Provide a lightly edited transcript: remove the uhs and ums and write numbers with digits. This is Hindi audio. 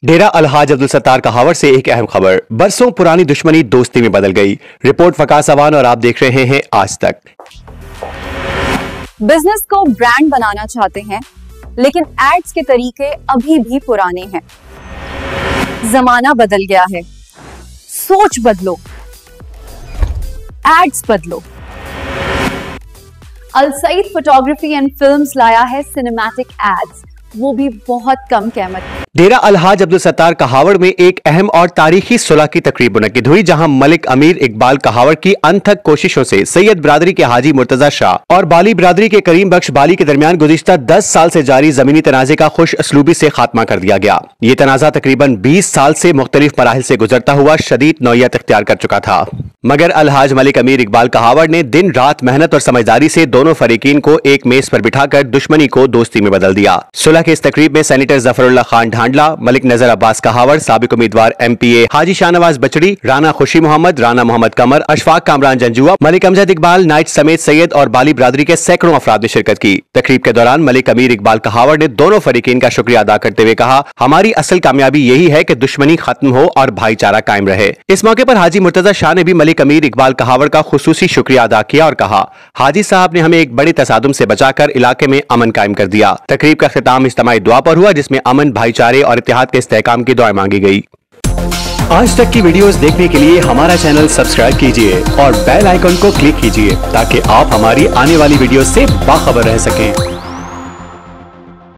डेरा अलहाज अब्दुल सत्तार कहावर से एक अहम खबर। बरसों पुरानी दुश्मनी दोस्ती में बदल गई। रिपोर्ट वकास अवान और आप देख रहे हैं आज तक। बिजनेस को ब्रांड बनाना चाहते हैं, लेकिन एड्स के तरीके अभी भी पुराने हैं। जमाना बदल गया है, सोच बदलो, एड्स बदलो। अल सईद फोटोग्राफी एंड फिल्म्स लाया है सिनेमैटिक एड्स, वो भी बहुत कम कीमत। डेरा अलहाज अब्दुल सत्तार कहावर में एक अहम और तारीखी सुलह की तकरीब मुनक्किद हुई, जहां मलिक अमीर इकबाल कहावर की अनथक कोशिशों से सैयद बिरादरी के हाजी मुर्तजा शाह और बाली बिरादरी के करीम बख्श बाली के दरमियान गुज़िश्ता 10 साल से जारी जमीनी तनाजे का खुश असलूबी से खात्मा कर दिया गया। ये तनाजा तकरीबन 20 साल से मुख्तलिफ मराहिल से गुजरता हुआ शदीद नौयत इख्तियार कर चुका था, मगर अलहाज मलिक अमीर इकबाल कहावर ने दिन रात मेहनत और समझदारी से दोनों फरीकीन को एक मेज पर बिठाकर दुश्मनी को दोस्ती में बदल दिया। सुलह के इस तकरीब में सेनेटर जफरुल्लाह खान ढांडला, मलिक नजर अब्बास कहावर, साबिक उम्मीदवार MPA हाजी शाहनवाज बचड़ी, राना खुशी मोहम्मद, राना मोहम्मद कमर, अशफाक कामरान जंजुआ, मलिक अमजद इकबाल नाइट समेत सैयद और बाली बिरादरी के सैकड़ों अफराद ने शिरकत की। तकरीब के दौरान मलिक अमीर इकबाल कहावर ने दोनों फरीकीन का शुक्रिया अदा करते हुए कहा, हमारी असल कामयाबी यही है कि दुश्मनी खत्म हो और भाईचारा कायम रहे। इस मौके पर हाजी मुर्तजा शाह ने भी मलिक अमीर इकबाल कहावर का खुसूसी शुक्रिया अदा किया और कहा, हाजी साहब ने हमें एक बड़े तसादुम से बचाकर इलाके में अमन कायम कर दिया। तकरीब का खिताम इज्तिमाई दुआ पर हुआ, जिसमें अमन, भाईचारे और इत्तेहाद के इस्तेहकाम की दुआएं मांगी गई। आज तक की वीडियोस देखने के लिए हमारा चैनल सब्सक्राइब कीजिए और बेल आइकन को क्लिक कीजिए ताकि आप हमारी आने वाली वीडियो से बाखबर रह सकें।